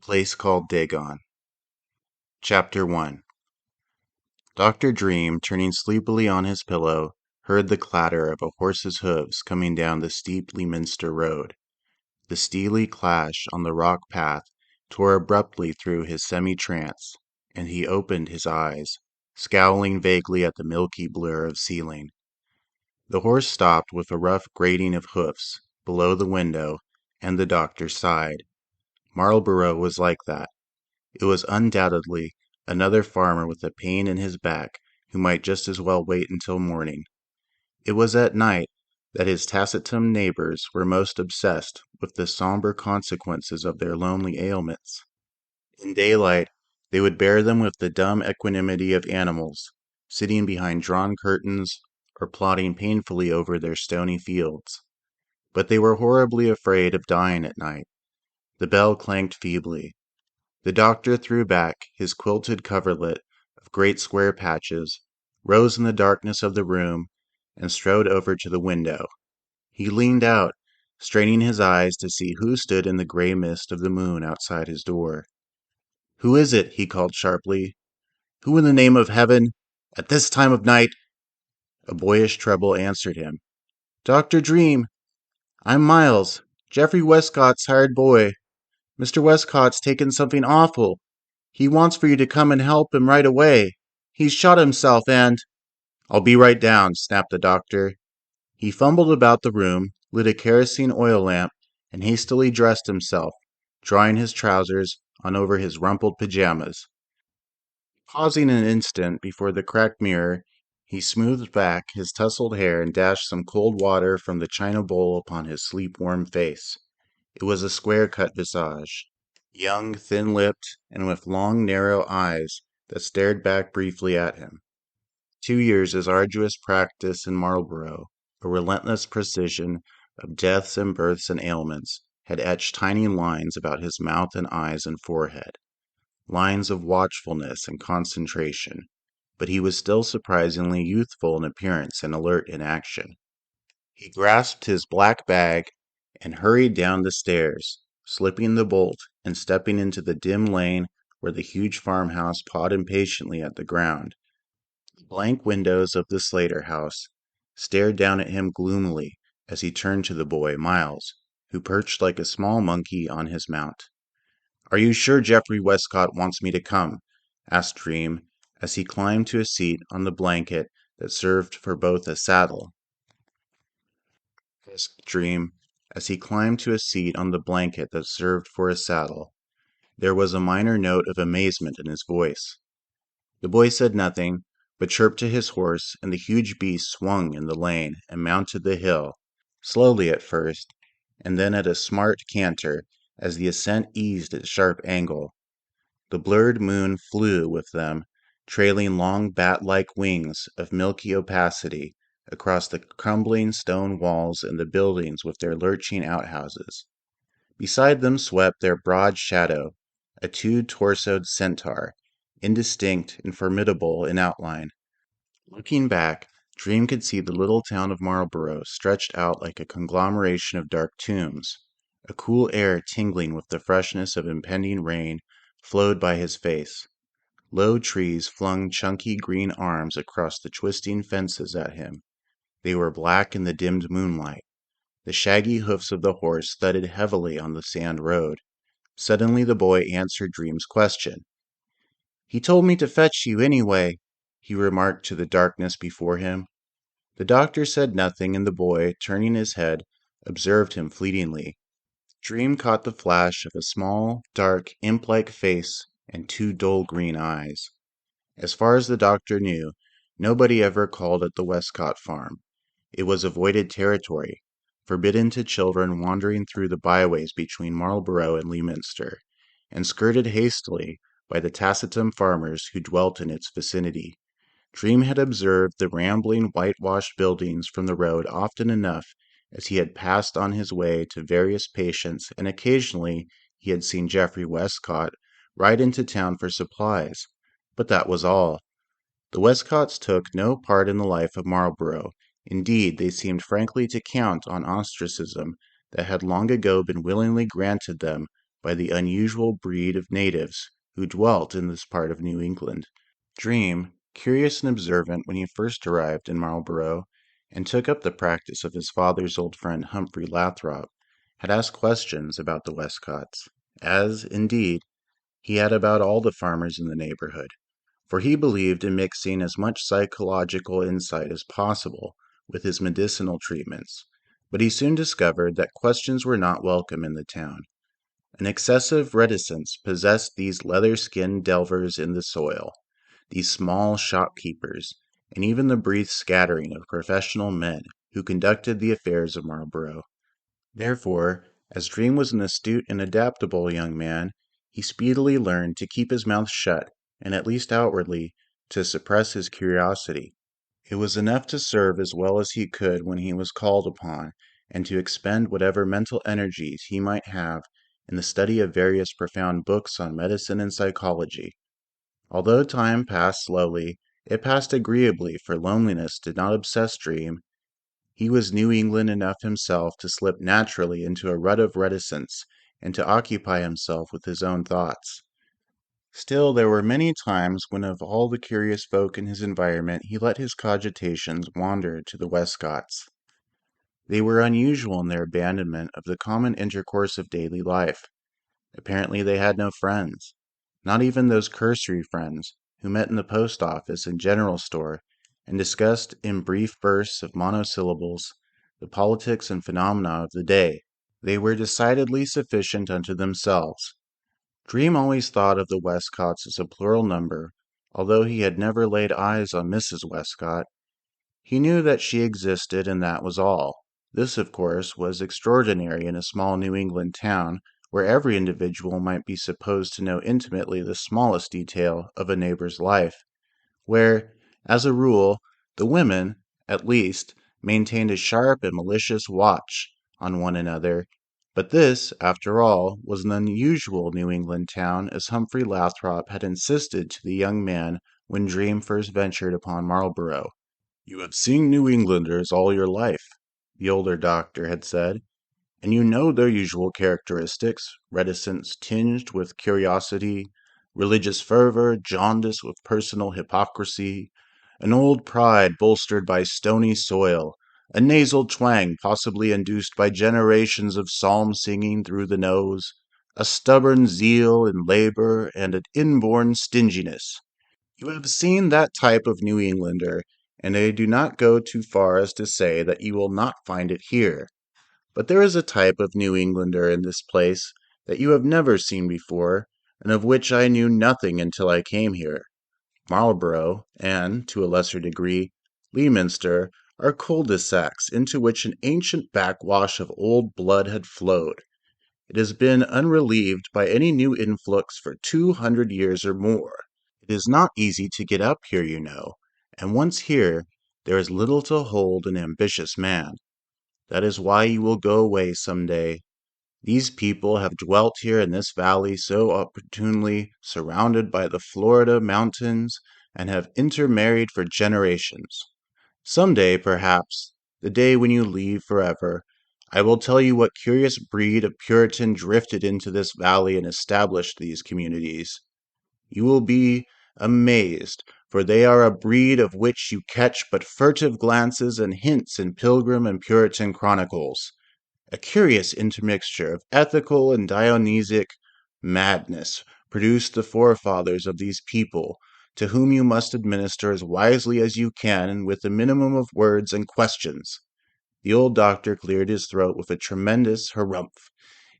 Place Called Dagon. Chapter 1. Dr. Dream, turning sleepily on his pillow, heard the clatter of a horse's hooves coming down the steep Leominster road. The steely clash on the rock path tore abruptly through his semi-trance, and he opened his eyes, scowling vaguely at the milky blur of ceiling. The horse stopped with a rough grating of hoofs below the window, and the doctor sighed. Marlborough was like that. It was undoubtedly another farmer with a pain in his back who might just as well wait until morning. It was at night that his taciturn neighbors were most obsessed with the somber consequences of their lonely ailments. In daylight, they would bear them with the dumb equanimity of animals, sitting behind drawn curtains or plodding painfully over their stony fields. But they were horribly afraid of dying at night. The bell clanged feebly. The doctor threw back his quilted coverlet of great square patches, rose in the darkness of the room, and strode over to the window. He leaned out, straining his eyes to see who stood in the gray mist of the moon outside his door. "Who is it?" he called sharply. "Who in the name of heaven? At this time of night?" A boyish treble answered him. "Dr. Dream. I'm Miles, Geoffrey Westcott's hired boy. Mr. Westcott's taken something awful. He wants for you to come and help him right away. He's shot himself and—" "I'll be right down," snapped the doctor. He fumbled about the room, lit a kerosene oil lamp, and hastily dressed himself, drawing his trousers on over his rumpled pajamas. Pausing an instant before the cracked mirror, he smoothed back his tousled hair and dashed some cold water from the china bowl upon his sleep-warm face. It was a square-cut visage, young, thin-lipped, and with long, narrow eyes that stared back briefly at him. 2 years' as arduous practice in Marlborough, a relentless precision of deaths and births and ailments, had etched tiny lines about his mouth and eyes and forehead, lines of watchfulness and concentration, but he was still surprisingly youthful in appearance and alert in action. He grasped his black bag and hurried down the stairs, slipping the bolt and stepping into the dim lane where the huge farmhouse pawed impatiently at the ground. The blank windows of the Slater house stared down at him gloomily as he turned to the boy, Miles, who perched like a small monkey on his mount. "Are you sure Geoffrey Westcott wants me to come?" asked Dream, as he climbed to a seat on the blanket that served for both a saddle. There was a minor note of amazement in his voice. The boy said nothing, but chirped to his horse, and the huge beast swung in the lane and mounted the hill, slowly at first, and then at a smart canter as the ascent eased its sharp angle. The blurred moon flew with them, trailing long bat-like wings of milky opacity across the crumbling stone walls and the buildings with their lurching outhouses. Beside them swept their broad shadow, a two-torsoed centaur, indistinct and formidable in outline. Looking back, Dream could see the little town of Marlborough stretched out like a conglomeration of dark tombs. A cool air tingling with the freshness of impending rain flowed by his face. Low trees flung chunky green arms across the twisting fences at him. They were black in the dimmed moonlight. The shaggy hoofs of the horse thudded heavily on the sand road. Suddenly the boy answered Dream's question. "He told me to fetch you anyway," he remarked to the darkness before him. The doctor said nothing, and the boy, turning his head, observed him fleetingly. Dream caught the flash of a small, dark, imp-like face and two dull green eyes. As far as the doctor knew, nobody ever called at the Westcott farm. It was avoided territory, forbidden to children wandering through the byways between Marlborough and Leominster, and skirted hastily by the taciturn farmers who dwelt in its vicinity. Dream had observed the rambling whitewashed buildings from the road often enough as he had passed on his way to various patients, and occasionally he had seen Geoffrey Westcott ride into town for supplies, but that was all. The Westcotts took no part in the life of Marlborough. Indeed, they seemed frankly to count on ostracism that had long ago been willingly granted them by the unusual breed of natives who dwelt in this part of New England. Dream, curious and observant when he first arrived in Marlborough, and took up the practice of his father's old friend Humphrey Lathrop, had asked questions about the Westcotts, as, indeed, he had about all the farmers in the neighborhood, for he believed in mixing as much psychological insight as possible with his medicinal treatments. But he soon discovered that questions were not welcome in the town. An excessive reticence possessed these leather-skinned delvers in the soil, these small shopkeepers, and even the brief scattering of professional men who conducted the affairs of Marlborough. Therefore, as Dream was an astute and adaptable young man, he speedily learned to keep his mouth shut, and at least outwardly, to suppress his curiosity. It was enough to serve as well as he could when he was called upon, and to expend whatever mental energies he might have in the study of various profound books on medicine and psychology. Although time passed slowly, it passed agreeably, for loneliness did not obsess Dream. He was New England enough himself to slip naturally into a rut of reticence and to occupy himself with his own thoughts. Still, there were many times when of all the curious folk in his environment he let his cogitations wander to the Westcotts. They were unusual in their abandonment of the common intercourse of daily life. Apparently they had no friends, not even those cursory friends who met in the post office and general store and discussed in brief bursts of monosyllables the politics and phenomena of the day. They were decidedly sufficient unto themselves. Dream always thought of the Westcotts as a plural number, although he had never laid eyes on Mrs. Westcott. He knew that she existed, and that was all. This, of course, was extraordinary in a small New England town where every individual might be supposed to know intimately the smallest detail of a neighbor's life, where, as a rule, the women, at least, maintained a sharp and malicious watch on one another. But this, after all, was an unusual New England town, as Humphrey Lathrop had insisted to the young man when Dream first ventured upon Marlborough. "You have seen New Englanders all your life," the older doctor had said, "and you know their usual characteristics: reticence tinged with curiosity, religious fervor jaundiced with personal hypocrisy, an old pride bolstered by stony soil, a nasal twang possibly induced by generations of psalm singing through the nose, a stubborn zeal in labor, and an inborn stinginess. You have seen that type of New Englander, and I do not go too far as to say that you will not find it here. But there is a type of New Englander in this place that you have never seen before, and of which I knew nothing until I came here. Marlborough, and, to a lesser degree, Leominster, are cul-de-sacs into which an ancient backwash of old blood had flowed. It has been unrelieved by any new influx for 200 years or more. It is not easy to get up here, you know, and once here, there is little to hold an ambitious man. That is why you will go away some day. These people have dwelt here in this valley so opportunely surrounded by the Florida mountains, and have intermarried for generations. Some day, perhaps, the day when you leave forever, I will tell you what curious breed of Puritan drifted into this valley and established these communities. You will be amazed, for they are a breed of which you catch but furtive glances and hints in Pilgrim and Puritan chronicles. A curious intermixture of ethical and Dionysic madness produced the forefathers of these people, to whom you must administer as wisely as you can and with a minimum of words and questions." The old doctor cleared his throat with a tremendous harumph,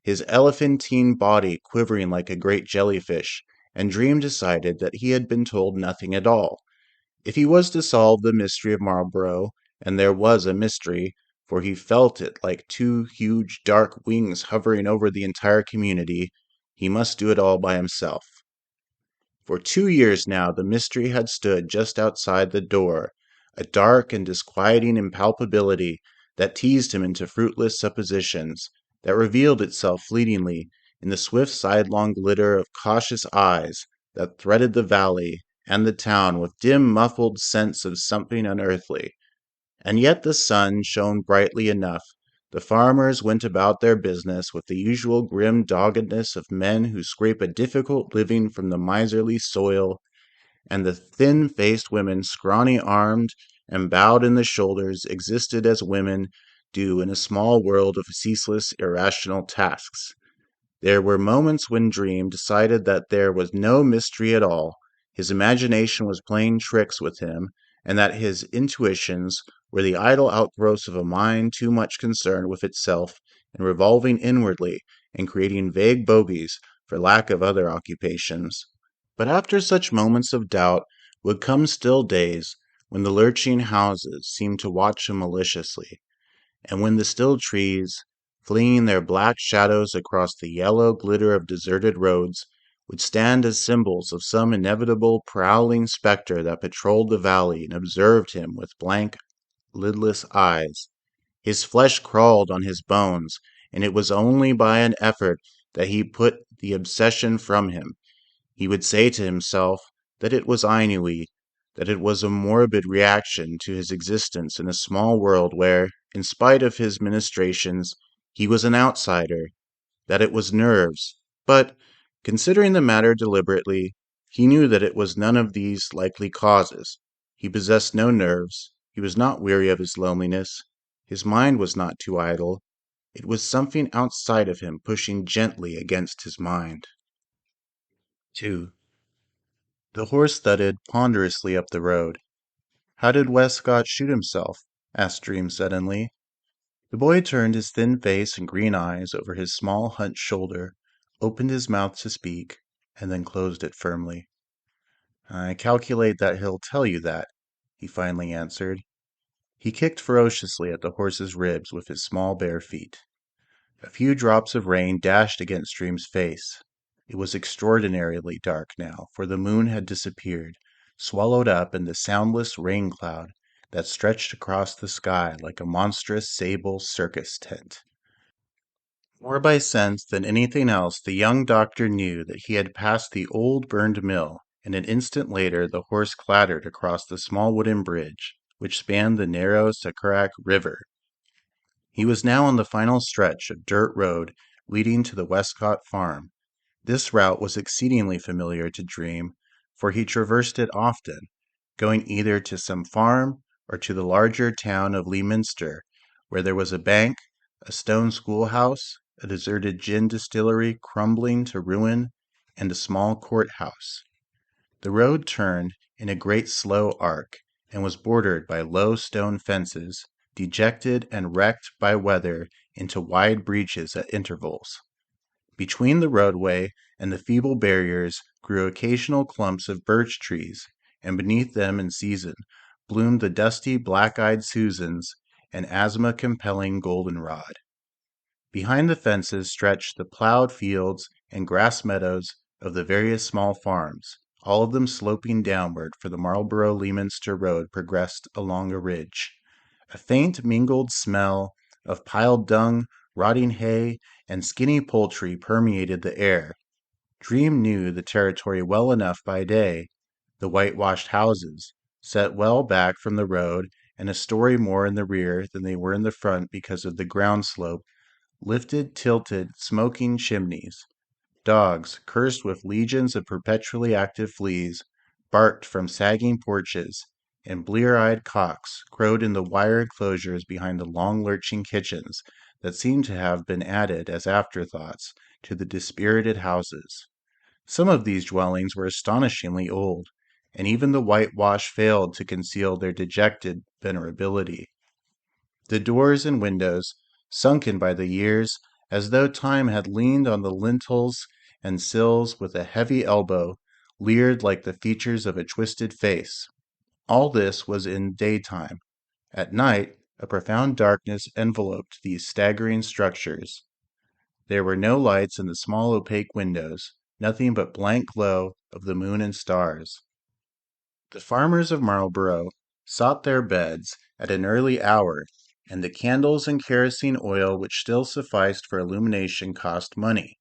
his elephantine body quivering like a great jellyfish, and Dream decided that he had been told nothing at all. If he was to solve the mystery of Marlborough, and there was a mystery, for he felt it like two huge dark wings hovering over the entire community, he must do it all by himself. For 2 years now the mystery had stood just outside the door, a dark and disquieting impalpability that teased him into fruitless suppositions, that revealed itself fleetingly in the swift sidelong glitter of cautious eyes that threaded the valley and the town with dim muffled sense of something unearthly. And yet the sun shone brightly enough The farmers went about their business with the usual grim doggedness of men who scrape a difficult living from the miserly soil, and the thin-faced women, scrawny-armed and bowed in the shoulders, existed as women do in a small world of ceaseless, irrational tasks. There were moments when Dream decided that there was no mystery at all, his imagination was playing tricks with him, and that his intuitions were the idle outgrowths of a mind too much concerned with itself and revolving inwardly and creating vague bogies for lack of other occupations. But after such moments of doubt would come still days when the lurching houses seemed to watch him maliciously, and when the still trees, flinging their black shadows across the yellow glitter of deserted roads, would stand as symbols of some inevitable prowling spectre that patrolled the valley and observed him with blank, lidless eyes. His flesh crawled on his bones, and it was only by an effort that he put the obsession from him. He would say to himself that it was ennui, that it was a morbid reaction to his existence in a small world where, in spite of his ministrations, he was an outsider, that it was nerves. But, considering the matter deliberately, he knew that it was none of these likely causes. He possessed no nerves. He was not weary of his loneliness. His mind was not too idle. It was something outside of him pushing gently against his mind. 2. The horse thudded ponderously up the road. "How did Westcott shoot himself?" asked Dream suddenly. The boy turned his thin face and green eyes over his small hunched shoulder, opened his mouth to speak, and then closed it firmly. "I calculate that he'll tell you that," he finally answered. He kicked ferociously at the horse's ribs with his small bare feet. A few drops of rain dashed against Dream's face. It was extraordinarily dark now, for the moon had disappeared, swallowed up in the soundless rain cloud that stretched across the sky like a monstrous sable circus tent. More by sense than anything else, the young doctor knew that he had passed the old burned mill, and an instant later the horse clattered across the small wooden bridge which spanned the narrow Sacarac River. He was now on the final stretch of dirt road leading to the Westcott farm. This route was exceedingly familiar to Dream, for he traversed it often, going either to some farm or to the larger town of Leominster, where there was a bank, a stone schoolhouse, a deserted gin distillery crumbling to ruin, and a small courthouse. The road turned in a great slow arc, and was bordered by low stone fences, dejected and wrecked by weather into wide breaches at intervals. Between the roadway and the feeble barriers grew occasional clumps of birch trees, and beneath them in season bloomed the dusty black-eyed Susans and asthma-compelling goldenrod. Behind the fences stretched the plowed fields and grass meadows of the various small farms, all of them sloping downward, for the Marlborough-Leominster road progressed along a ridge. A faint mingled smell of piled dung, rotting hay, and skinny poultry permeated the air. Dream knew the territory well enough by day. The whitewashed houses, set well back from the road and a story more in the rear than they were in the front because of the ground slope, lifted, tilted, smoking chimneys. Dogs, cursed with legions of perpetually active fleas, barked from sagging porches, and blear-eyed cocks crowed in the wire enclosures behind the long lurching kitchens that seemed to have been added as afterthoughts to the dispirited houses. Some of these dwellings were astonishingly old, and even the whitewash failed to conceal their dejected venerability. The doors and windows, sunken by the years, as though time had leaned on the lintels and sills with a heavy elbow, leered like the features of a twisted face. All this was in daytime. At night, a profound darkness enveloped these staggering structures. There were no lights in the small opaque windows, nothing but blank glow of the moon and stars. The farmers of Marlborough sought their beds at an early hour, and the candles and kerosene oil which still sufficed for illumination cost money.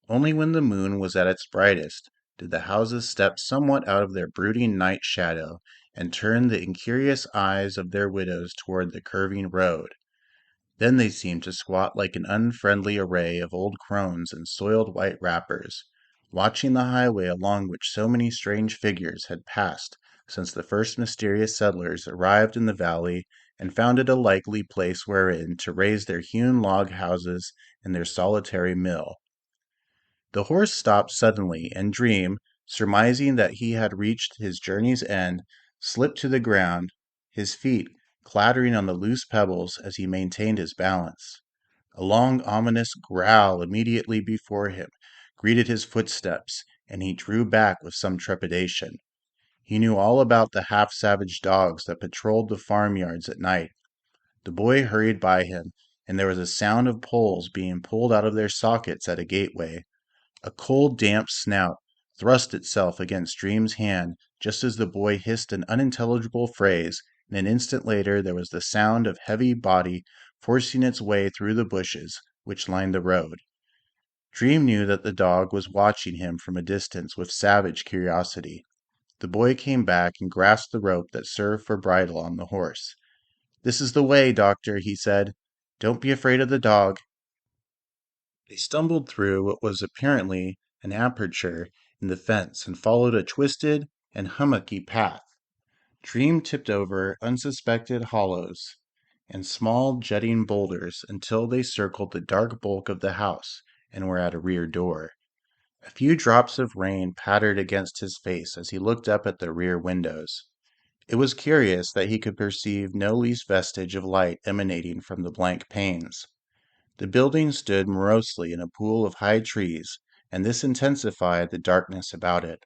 Only when the moon was at its brightest did the houses step somewhat out of their brooding night shadow and turn the incurious eyes of their widows toward the curving road. Then they seemed to squat like an unfriendly array of old crones in soiled white wrappers, watching the highway along which so many strange figures had passed since the first mysterious settlers arrived in the valley and found it a likely place wherein to raise their hewn log houses and their solitary mill. The horse stopped suddenly, and Dream, surmising that he had reached his journey's end, slipped to the ground, his feet clattering on the loose pebbles as he maintained his balance. A long, ominous growl immediately before him greeted his footsteps, and he drew back with some trepidation. He knew all about the half-savage dogs that patrolled the farmyards at night. The boy hurried by him, and there was a sound of poles being pulled out of their sockets at a gateway. A cold, damp snout thrust itself against Dream's hand just as the boy hissed an unintelligible phrase, and an instant later there was the sound of heavy body forcing its way through the bushes which lined the road. Dream knew that the dog was watching him from a distance with savage curiosity. The boy came back and grasped the rope that served for bridle on the horse. "This is the way, doctor," he said. "Don't be afraid of the dog." They stumbled through what was apparently an aperture in the fence and followed a twisted and hummocky path. Dream tipped over unsuspected hollows and small jutting boulders until they circled the dark bulk of the house and were at a rear door. A few drops of rain pattered against his face as he looked up at the rear windows. It was curious that he could perceive no least vestige of light emanating from the blank panes. The building stood morosely in a pool of high trees, and this intensified the darkness about it.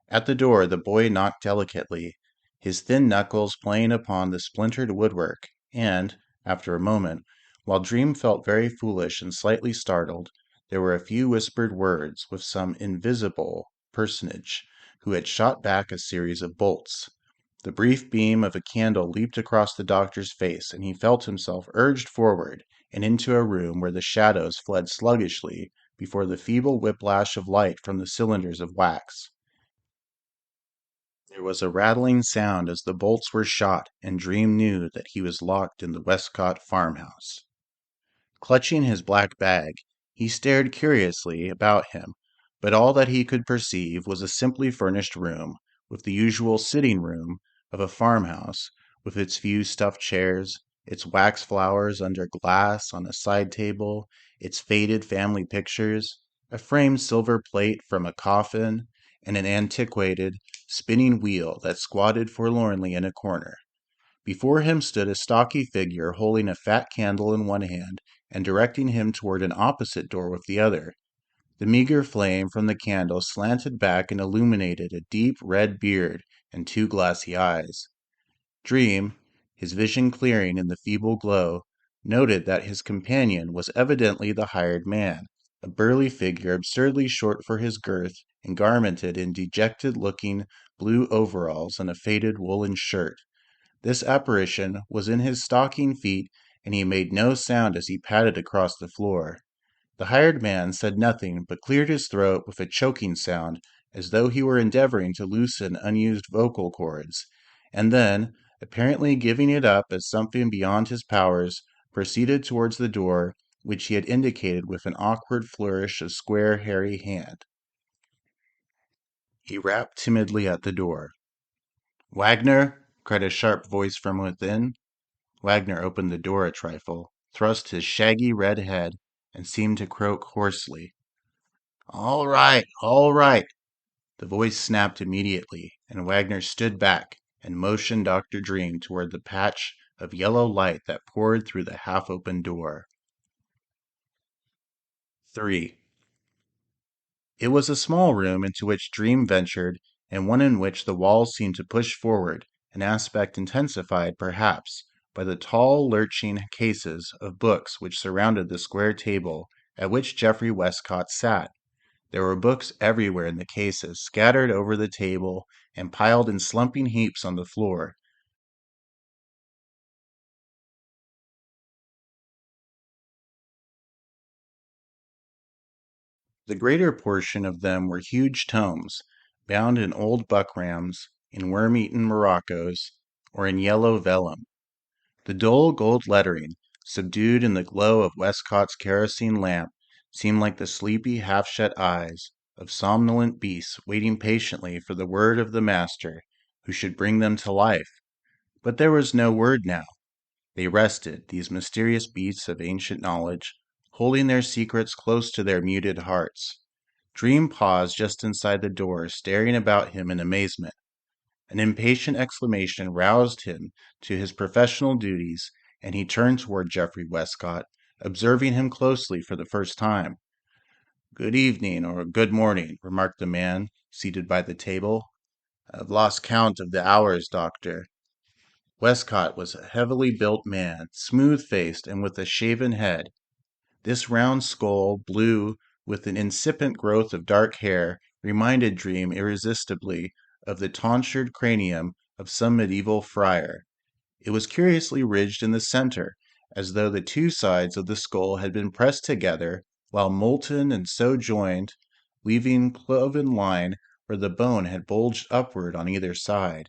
At the door the boy knocked delicately, his thin knuckles playing upon the splintered woodwork, and, after a moment, while Dream felt very foolish and slightly startled, there were a few whispered words with some invisible personage who had shot back a series of bolts. The brief beam of a candle leaped across the doctor's face, and he felt himself urged forward and into a room where the shadows fled sluggishly before the feeble whiplash of light from the cylinders of wax. There was a rattling sound as the bolts were shot, and Dream knew that he was locked in the Westcott farmhouse. Clutching his black bag, he stared curiously about him, but all that he could perceive was a simply furnished room, with the usual sitting room of a farmhouse, with its few stuffed chairs, its wax flowers under glass on a side table, its faded family pictures, a framed silver plate from a coffin, and an antiquated spinning wheel that squatted forlornly in a corner. Before him stood a stocky figure holding a fat candle in one hand and directing him toward an opposite door with the other. The meager flame from the candle slanted back and illuminated a deep red beard and two glassy eyes. Dream, his vision clearing in the feeble glow, noted that his companion was evidently the hired man, a burly figure absurdly short for his girth and garmented in dejected-looking blue overalls and a faded woolen shirt. This apparition was in his stocking feet, and he made no sound as he padded across the floor. The hired man said nothing, but cleared his throat with a choking sound, as though he were endeavoring to loosen unused vocal cords, and then, apparently giving it up as something beyond his powers, proceeded towards the door, which he had indicated with an awkward flourish of square, hairy hand. He rapped timidly at the door. "Wagner!" cried a sharp voice from within. Wagner opened the door a trifle, thrust his shaggy red head, and seemed to croak hoarsely. "All right, all right!" The voice snapped immediately, and Wagner stood back and motioned Dr. Dream toward the patch of yellow light that poured through the half-open door. 3. It was a small room into which Dream ventured, and one in which the walls seemed to push forward, an aspect intensified, perhaps, by the tall lurching cases of books which surrounded the square table at which Geoffrey Westcott sat. There were books everywhere in the cases, scattered over the table and piled in slumping heaps on the floor. The greater portion of them were huge tomes, bound in old buckrams, in worm-eaten moroccoes, or in yellow vellum. The dull gold lettering, subdued in the glow of Westcott's kerosene lamp, seemed like the sleepy, half-shut eyes of somnolent beasts waiting patiently for the word of the master who should bring them to life. But there was no word now. They rested, these mysterious beasts of ancient knowledge, holding their secrets close to their muted hearts. Dream paused just inside the door, staring about him in amazement. An impatient exclamation roused him to his professional duties, and he turned toward Geoffrey Westcott, observing him closely for the first time. "Good evening, or good morning," remarked the man, seated by the table. "I've lost count of the hours, doctor." Westcott was a heavily built man, smooth-faced and with a shaven head. This round skull, blue with an incipient growth of dark hair, reminded Dream irresistibly of the tonsured cranium of some medieval friar. It was curiously ridged in the center, as though the two sides of the skull had been pressed together while molten and so joined, leaving cloven line where the bone had bulged upward on either side.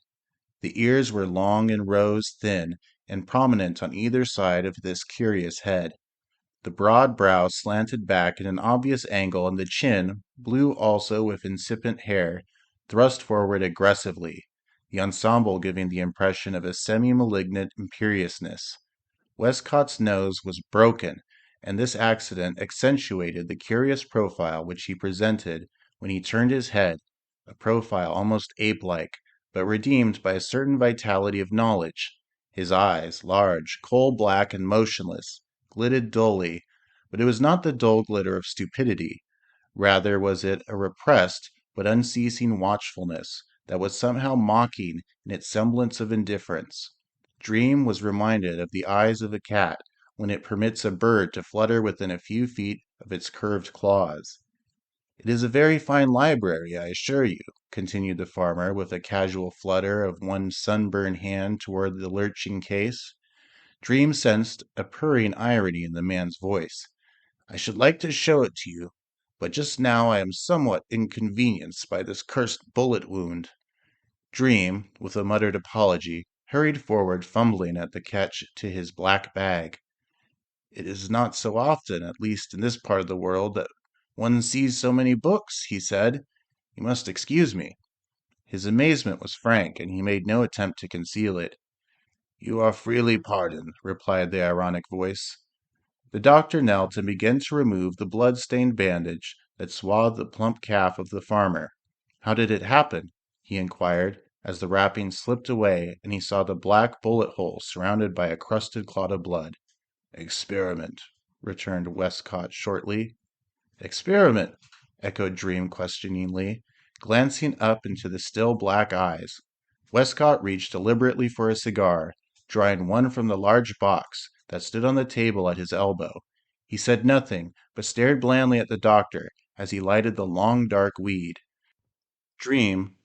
The ears were long and rose thin and prominent on either side of this curious head. The broad brow slanted back at an obvious angle, and the chin, blue also with incipient hair, thrust forward aggressively, the ensemble giving the impression of a semi-malignant imperiousness. Westcott's nose was broken, and this accident accentuated the curious profile which he presented when he turned his head, a profile almost ape-like, but redeemed by a certain vitality of knowledge. His eyes, large, coal-black, and motionless, glittered dully, but it was not the dull glitter of stupidity. Rather was it a repressed but unceasing watchfulness that was somehow mocking in its semblance of indifference. Dream was reminded of the eyes of a cat when it permits a bird to flutter within a few feet of its curved claws. "It is a very fine library, I assure you," continued the farmer, with a casual flutter of one sunburned hand toward the lurching case. Dream sensed a purring irony in the man's voice. "I should like to show it to you, but just now I am somewhat inconvenienced by this cursed bullet wound." Dream, with a muttered apology, hurried forward, fumbling at the catch to his black bag. "It is not so often, at least in this part of the world, that one sees so many books," he said. "You must excuse me." His amazement was frank, and he made no attempt to conceal it. "You are freely pardoned," replied the ironic voice. The doctor knelt and began to remove the blood-stained bandage that swathed the plump calf of the farmer. "How did it happen?" he inquired, as the wrapping slipped away and he saw the black bullet hole surrounded by a crusted clot of blood. "Experiment," returned Westcott shortly. "Experiment?" echoed Dream questioningly, glancing up into the still black eyes. Westcott reached deliberately for a cigar, drawing one from the large box that stood on the table at his elbow. He said nothing, but stared blandly at the doctor as he lighted the long dark weed. Dream,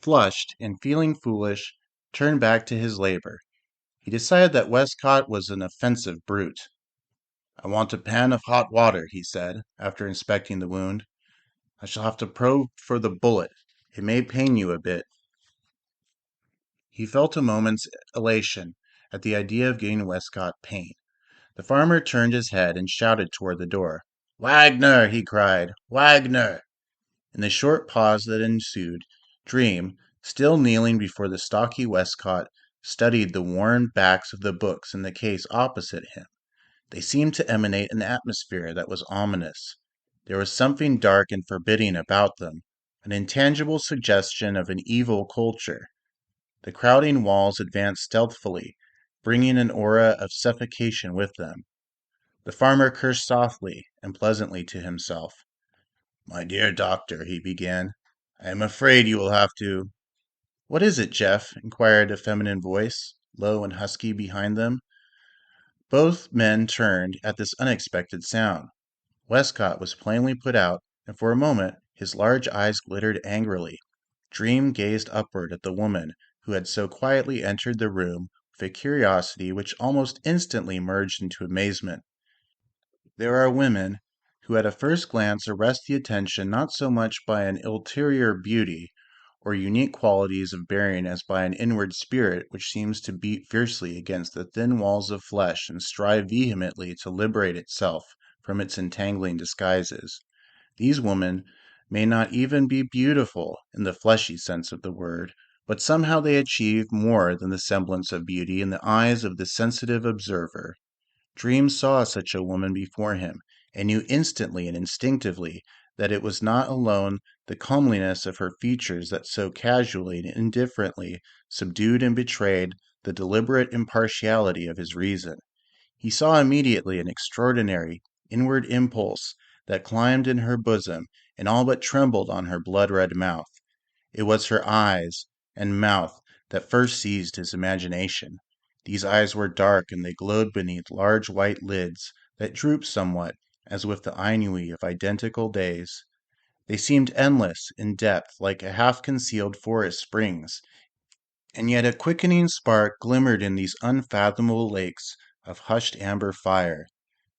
flushed and feeling foolish, turned back to his labor. He decided that Westcott was an offensive brute. "I want a pan of hot water," he said, after inspecting the wound. "I shall have to probe for the bullet. It may pain you a bit." He felt a moment's elation at the idea of giving Westcott pain. The farmer turned his head and shouted toward the door. "Wagner!" he cried. "Wagner!" In the short pause that ensued, Dream, still kneeling before the stocky Westcott, studied the worn backs of the books in the case opposite him. They seemed to emanate an atmosphere that was ominous. There was something dark and forbidding about them, an intangible suggestion of an evil culture. The crowding walls advanced stealthily, bringing an aura of suffocation with them. The farmer cursed softly and pleasantly to himself. "My dear doctor," he began, "I am afraid you will have to—" "What is it, Jeff?" inquired a feminine voice, low and husky behind them. Both men turned at this unexpected sound. Westcott was plainly put out, and for a moment his large eyes glittered angrily. Dream gazed upward at the woman who had so quietly entered the room with a curiosity which almost instantly merged into amazement. There are women who at a first glance arrest the attention not so much by an ulterior beauty, or unique qualities of bearing as by an inward spirit which seems to beat fiercely against the thin walls of flesh and strive vehemently to liberate itself from its entangling disguises. These women may not even be beautiful in the fleshy sense of the word, but somehow they achieve more than the semblance of beauty in the eyes of the sensitive observer. Dream saw such a woman before him, and knew instantly and instinctively that it was not alone the comeliness of her features that so casually and indifferently subdued and betrayed the deliberate impartiality of his reason. He saw immediately an extraordinary inward impulse that climbed in her bosom and all but trembled on her blood-red mouth. It was her eyes and mouth that first seized his imagination. These eyes were dark, and they glowed beneath large white lids that drooped somewhat, as with the ennui of identical days. They seemed endless in depth, like a half-concealed forest springs, and yet a quickening spark glimmered in these unfathomable lakes of hushed amber fire.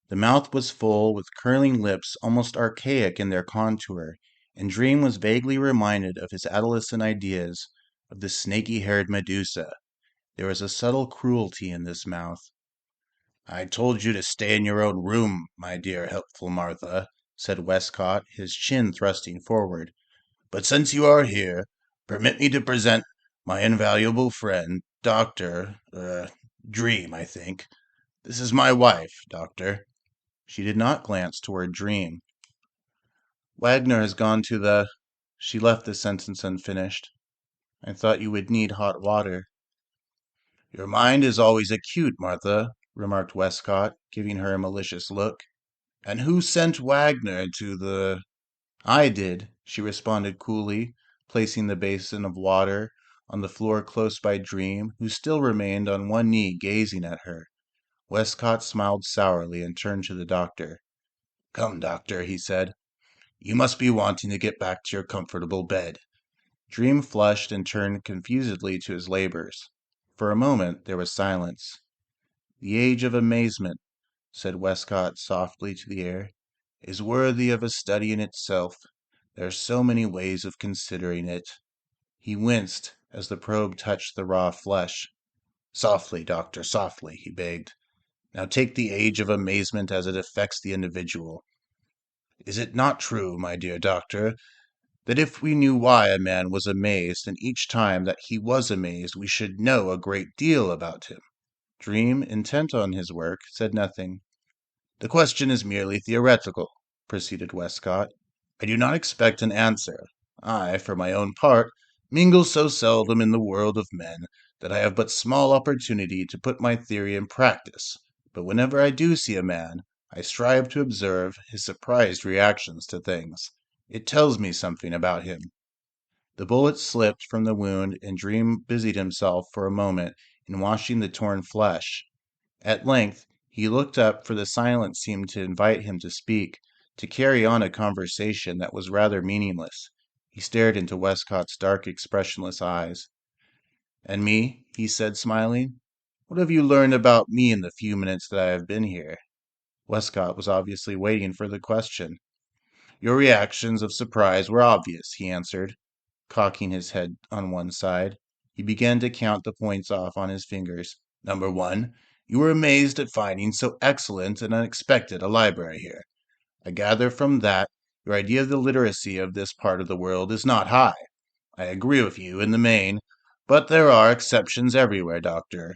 The mouth was full, with curling lips almost archaic in their contour, and Dream was vaguely reminded of his adolescent ideas of the snaky-haired Medusa. There was a subtle cruelty in this mouth. "I told you to stay in your own room, my dear helpful Martha," said Westcott, his chin thrusting forward. "But since you are here, permit me to present my invaluable friend, Dream, I think. This is my wife, Doctor." She did not glance toward Dream. "Wagner has gone to the—" She left the sentence unfinished. "I thought you would need hot water." "Your mind is always acute, Martha," remarked Westcott, giving her a malicious look. "And who sent Wagner to the—" "I did," she responded coolly, placing the basin of water on the floor close by Dream, who still remained on one knee gazing at her. Westcott smiled sourly and turned to the doctor. "Come, doctor," he said. "You must be wanting to get back to your comfortable bed." Dream flushed and turned confusedly to his labors. For a moment there was silence. "The age of amazement," said Westcott softly to the air, "is worthy of a study in itself. There are so many ways of considering it." He winced as the probe touched the raw flesh. "Softly, doctor, softly," he begged. "Now take the age of amazement as it affects the individual. Is it not true, my dear doctor, that if we knew why a man was amazed, and each time that he was amazed we should know a great deal about him?" Dream, intent on his work, said nothing. "The question is merely theoretical," proceeded Westcott. "I do not expect an answer. I, for my own part, mingle so seldom in the world of men that I have but small opportunity to put my theory in practice, but whenever I do see a man, I strive to observe his surprised reactions to things. It tells me something about him." The bullet slipped from the wound, and Dream busied himself for a moment in washing the torn flesh. At length he looked up, for the silence seemed to invite him to speak, to carry on a conversation that was rather meaningless. He stared into Westcott's dark, expressionless eyes. "And me?" he said, smiling. "What have you learned about me in the few minutes that I have been here?" Westcott was obviously waiting for the question. "Your reactions of surprise were obvious," he answered, cocking his head on one side. He began to count the points off on his fingers. "Number 1, you were amazed at finding so excellent and unexpected a library here. I gather from that your idea of the literacy of this part of the world is not high. I agree with you in the main, but there are exceptions everywhere, Doctor.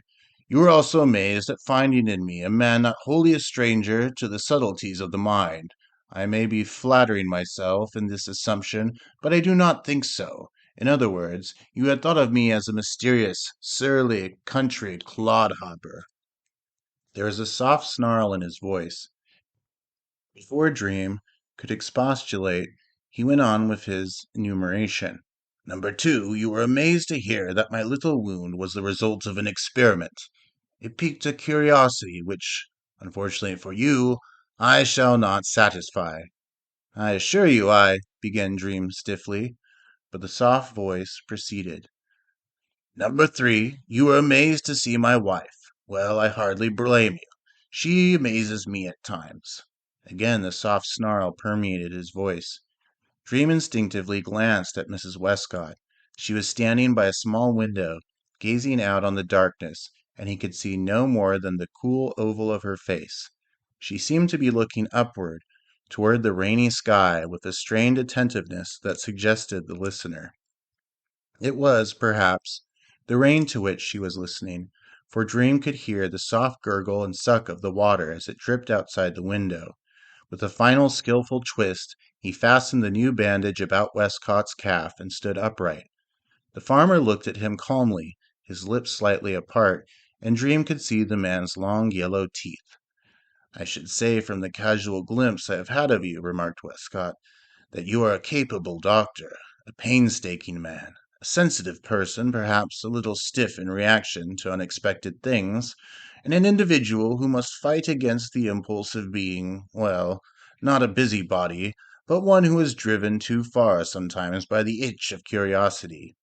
You were also amazed at finding in me a man not wholly a stranger to the subtleties of the mind. I may be flattering myself in this assumption, but I do not think so. In other words, you had thought of me as a mysterious, surly, country clodhopper." There was a soft snarl in his voice. Before Dream could expostulate, he went on with his enumeration. "Number 2, you were amazed to hear that my little wound was the result of an experiment. It piqued a curiosity which, unfortunately for you, I shall not satisfy." "I assure you I—" began Dream stiffly, but the soft voice proceeded. "Number 3, you were amazed to see my wife. Well, I hardly blame you. She amazes me at times." Again the soft snarl permeated his voice. Dream instinctively glanced at Mrs. Westcott. She was standing by a small window, gazing out on the darkness, and he could see no more than the cool oval of her face. She seemed to be looking upward, toward the rainy sky, with a strained attentiveness that suggested the listener. It was, perhaps, the rain to which she was listening, for Dream could hear the soft gurgle and suck of the water as it dripped outside the window. With a final skillful twist, he fastened the new bandage about Westcott's calf and stood upright. The farmer looked at him calmly, his lips slightly apart, and Dream could see the man's long yellow teeth. "I should say from the casual glimpse I have had of you," remarked Westcott, "that you are a capable doctor, a painstaking man, a sensitive person, perhaps a little stiff in reaction to unexpected things, and an individual who must fight against the impulse of being, well, not a busybody, but one who is driven too far sometimes by the itch of curiosity."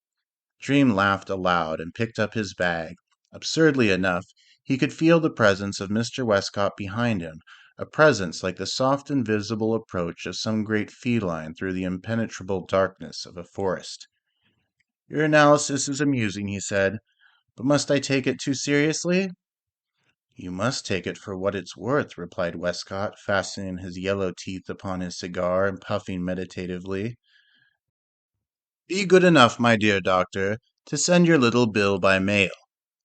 Dream laughed aloud and picked up his bag. Absurdly enough, he could feel the presence of Mr. Westcott behind him, a presence like the soft invisible approach of some great feline through the impenetrable darkness of a forest. "Your analysis is amusing," he said, "but must I take it too seriously?" "You must take it for what it's worth," replied Westcott, fastening his yellow teeth upon his cigar and puffing meditatively. "Be good enough, my dear doctor, to send your little bill by mail.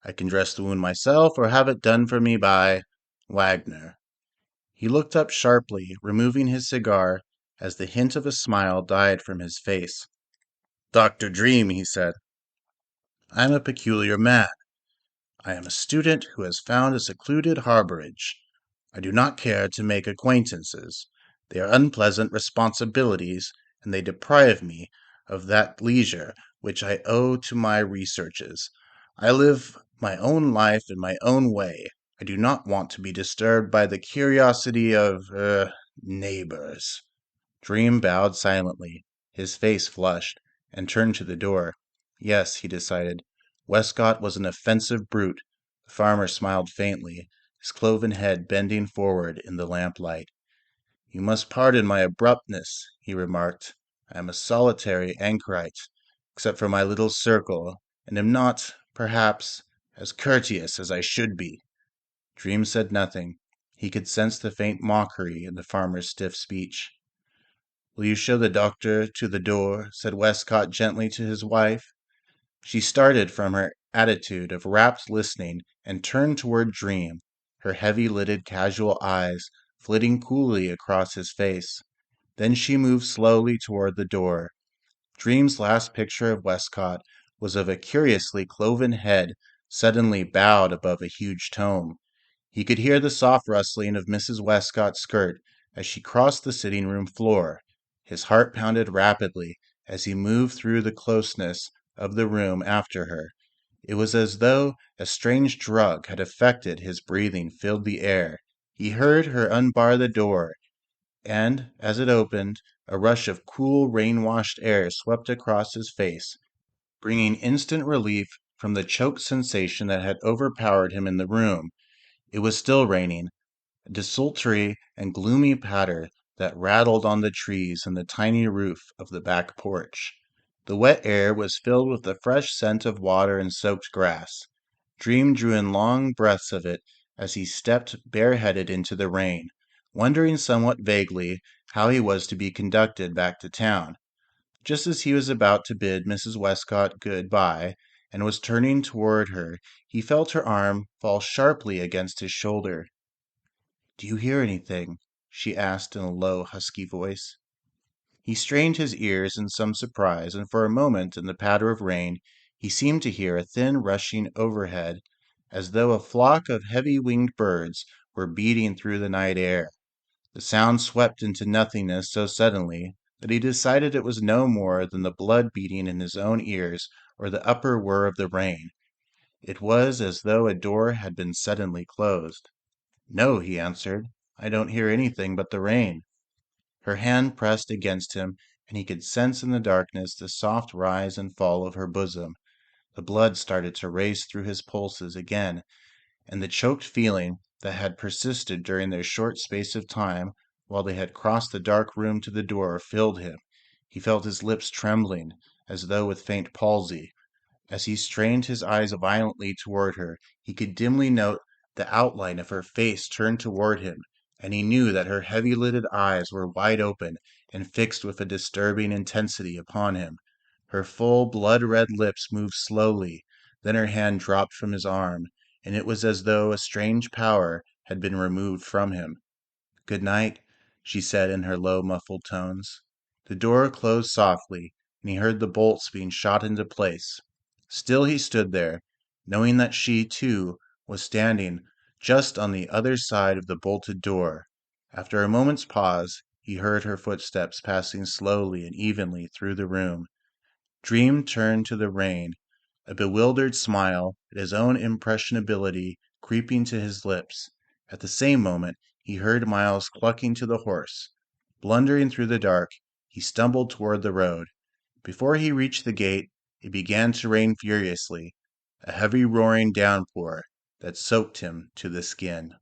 I can dress the wound myself or have it done for me by Wagner." He looked up sharply, removing his cigar, as the hint of a smile died from his face. "Dr. Dream," he said, "I am a peculiar man. I am a student who has found a secluded harborage. I do not care to make acquaintances. They are unpleasant responsibilities, and they deprive me of that leisure which I owe to my researches. I live my own life in my own way. I do not want to be disturbed by the curiosity of neighbors." Dream bowed silently. His face flushed, and turned to the door. Yes, he decided, Westcott was an offensive brute. The farmer smiled faintly, his cloven head bending forward in the lamplight. "You must pardon my abruptness," he remarked. "I am a solitary anchorite, except for my little circle, and am not, perhaps, as courteous as I should be." Dream said nothing. He could sense the faint mockery in the farmer's stiff speech. "Will you show the doctor to the door?" said Westcott gently to his wife. She started from her attitude of rapt listening and turned toward Dream, her heavy-lidded casual eyes flitting coolly across his face. Then she moved slowly toward the door. Dream's last picture of Westcott was of a curiously cloven head suddenly bowed above a huge tome. He could hear the soft rustling of Mrs. Westcott's skirt as she crossed the sitting-room floor. His heart pounded rapidly as he moved through the closeness of the room after her. It was as though a strange drug had affected his breathing, filled the air. He heard her unbar the door, and, as it opened, a rush of cool, rain-washed air swept across his face, bringing instant relief from the choked sensation that had overpowered him in the room. It was still raining, a desultory and gloomy patter that rattled on the trees and the tiny roof of the back porch. The wet air was filled with the fresh scent of water and soaked grass. Dream drew in long breaths of it as he stepped bareheaded into the rain, wondering somewhat vaguely how he was to be conducted back to town. Just as he was about to bid Mrs. Westcott good-bye and was turning toward her, he felt her arm fall sharply against his shoulder. "Do you hear anything?" she asked in a low, husky voice. He strained his ears in some surprise, and for a moment in the patter of rain he seemed to hear a thin rushing overhead, as though a flock of heavy-winged birds were beating through the night air. The sound swept into nothingness so suddenly that he decided it was no more than the blood beating in his own ears or the upper whir of the rain. It was as though a door had been suddenly closed. "No," he answered, "I don't hear anything but the rain." Her hand pressed against him, and he could sense in the darkness the soft rise and fall of her bosom. The blood started to race through his pulses again, and the choked feeling that had persisted during their short space of time while they had crossed the dark room to the door filled him. He felt his lips trembling, as though with faint palsy. As he strained his eyes violently toward her, he could dimly note the outline of her face turned toward him, and he knew that her heavy-lidded eyes were wide open and fixed with a disturbing intensity upon him. Her full, blood-red lips moved slowly, then her hand dropped from his arm, and it was as though a strange power had been removed from him. "Good night," she said in her low, muffled tones. The door closed softly, and he heard the bolts being shot into place. Still he stood there, knowing that she, too, was standing just on the other side of the bolted door. After a moment's pause, he heard her footsteps passing slowly and evenly through the room. Dream turned to the rain, a bewildered smile at his own impressionability creeping to his lips. At the same moment, he heard Miles clucking to the horse. Blundering through the dark, he stumbled toward the road. Before he reached the gate, it began to rain furiously, a heavy roaring downpour that soaked him to the skin.